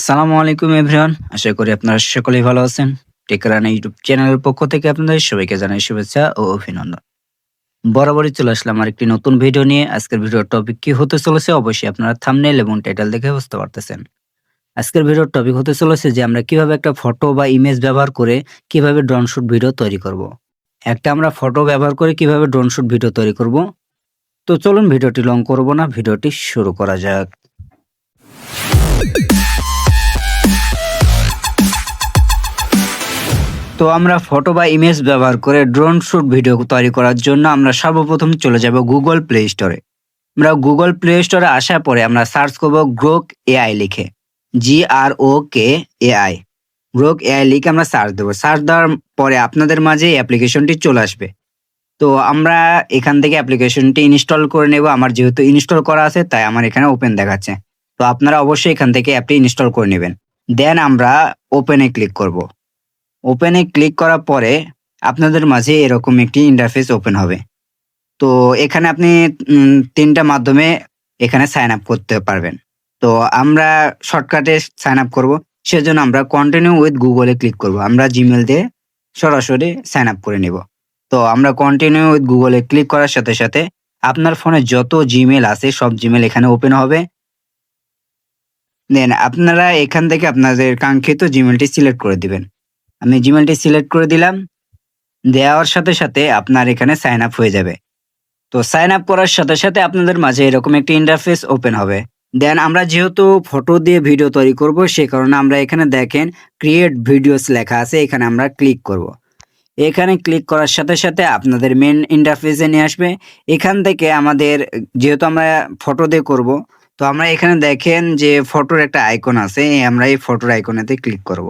আসসালামু আলাইকুম এভরিওয়ান। আশা করি আপনারা সকলেই ভালো আছেন। টেকরানা ইউটিউব চ্যানেলের পক্ষ থেকে আপনাদের সবাইকে জানাই শুভেচ্ছা ও অভিনন্দন। বরাবরই চলে আসলাম আরেকটি নতুন ভিডিও নিয়ে। আজকের ভিডিওর টপিক কি হতে চলেছে অবশ্যই আপনারা থাম্বনেইল এবং টাইটেল দেখে বুঝতে পারতেছেন। আজকের ভিডিওর টপিক হতে চলেছে যে আমরা কিভাবে একটা ফটো বা ইমেজ ব্যবহার করে কিভাবে ড্রোন শুট ভিডিও তৈরি করব। একটা আমরা ফটো ব্যবহার করে কিভাবে ড্রোন শুট ভিডিও তৈরি করব। তো চলুন ভিডিওটি লং করব না, ভিডিওটি শুরু করা যাক। তো আমরা ফটো বা ইমেজ ব্যবহার করে ড্রোন শুট ভিডিও তৈরি করার জন্য আমরা সর্বপ্রথম চলে যাব গুগল প্লে স্টোরে। আমরা গুগল প্লে স্টোরে আসার পরে আমরা সার্চ করব গ্রোক এআই লিখে, GROK AI। গ্রোক এআই লিখে আমরা সার্চ দেবো। সার্চ দেওয়ার পরে আপনাদের মাঝে এই অ্যাপ্লিকেশনটি চলে আসবে। তো আমরা এখান থেকে অ্যাপ্লিকেশনটি ইনস্টল করে নেব। আমার যেহেতু ইনস্টল করা আছে তাই আমার এখানে ওপেন দেখাচ্ছে। তো আপনারা অবশ্যই এখান থেকে অ্যাপটি ইনস্টল করে নেবেন। দেন আমরা ওপেনে ক্লিক করব। ওপেনে ক্লিক করার পরে আপনাদের মাঝে এরকম একটি ইন্টারফেস ওপেন হবে। তো এখানে আপনি ৩ টা মাধ্যমে এখানে সাইন আপ করতে পারবেন। তো আমরা শর্টকাটে সাইন আপ করব। সেজন্য আমরা continue with Google A click করব। আমরা জিমেইল দিয়ে সরাসরি সাইন আপ করে নিব। তো আমরা continue with Google A click করার সাথে, সাথে আপনার ফোনে যত জিমেইল আছে সব জিমেইল এখানে ওপেন হবে। দেন আপনারা এখান থেকে আপনাদের কাঙ্ক্ষিত জিমেইলটি সিলেক্ট করে দিবেন। আমি জিমেইলটি সিলেক্ট করে দিলাম। দেওয়ার সাথে, সাথে আপনার এখানে সাইন আপ হয়ে যাবে। তো সাইন আপ করার সাথে, সাথে আপনাদের মাঝে এরকম একটি ইন্টারফেস ওপেন হবে। দেন আমরা যেহেতু ফটো দিয়ে ভিডিও তৈরি করব সে কারণে আমরা এখানে দেখেন ক্রিয়েট ভিডিওস লেখা আছে, এখানে আমরা ক্লিক করব। এখানে ক্লিক করার সাথে, সাথে আপনাদের মেইন ইন্টারফেসে নিয়ে আসবে। এখান থেকে আমাদের যেহেতু আমরা ফটো দিয়ে করব, তো আমরা এখানে দেখেন যে ফটোর একটা আইকন আছে, আমরা এই ফটোর আইকনেতে ক্লিক করব।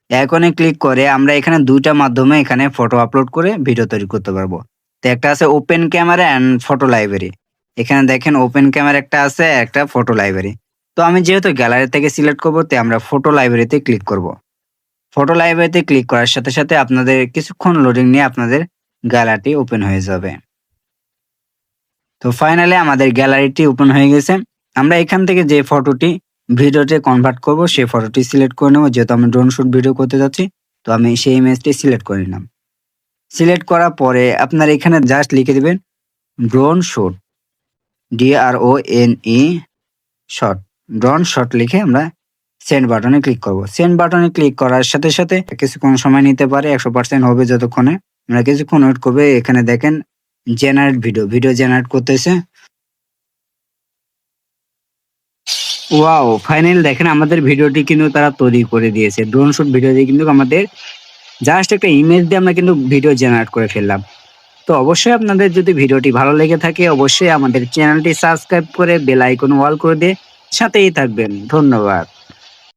আইকনে ক্লিক করে আমরা এখানে ২ টা মাধ্যমে এখানে ফটো আপলোড করে ভিডিও তৈরি করতে পারবো। তো একটা আছে open camera and photo library. এখানে দেখেন ওপেন ক্যামেরা একটা আছে, একটা ফটো লাইব্রেরি। তো আমি যেহেতু গ্যালারি থেকে সিলেক্ট করব তাই আমরা ফটো লাইব্রেরিতে ক্লিক করব। ফটো লাইব্রেরিতে ক্লিক করার সাথে, সাথে আপনাদের কিছুক্ষণ লোডিং নিয়ে আপনাদের গ্যালারিটি ওপেন হয়ে যাবে। তো ফাইনালি আমাদের গ্যালারিটি ওপেন হয়ে গেছে। আমরা এখান থেকে যে ফটোটি ভিডিওতে কনভার্ট করব সেই ফটোটি সিলেক্ট করে নেব। যেহেতু আমি ড্রোন শুট ভিডিও করতে যাচ্ছি তো আমি সেই ইমেজটি সিলেক্ট করে নিলাম। সিলেক্ট করার পরে আপনার এখানে জাস্ট লিখে দিবেন drone shoot, DRONE shot, drone shot লিখে আমরা সেন্ড বাটনে ক্লিক করব। সেন্ড বাটনে ক্লিক করার সাথে, সাথে কিছুক্ষণ সময় নিতে পারে, 100% হবে যতক্ষণে। আমরা কিছুক্ষণ ওয়েট করবে। এখানে দেখেন জেনারেট ভিডিও জেনারেট করতেছে। ওয়াও! ফাইনালি দেখেন আমাদের ভিডিওটি কিন্তু তারা তৈরি করে দিয়েছে। ড্রোন শুট ভিডিও দিয়ে কিন্তু আমাদের জাস্ট একটা ইমেজ দিয়ে আমরা কিন্তু ভিডিও জেনারেট করে ফেললাম। তো অবশ্যই আপনাদের যদি ভিডিওটি ভালো লেগে থাকে অবশ্যই আমাদের চ্যানেলটি সাবস্ক্রাইব করে বেল আইকন অল করে দিয়ে সাথেই থাকবেন। ধন্যবাদ।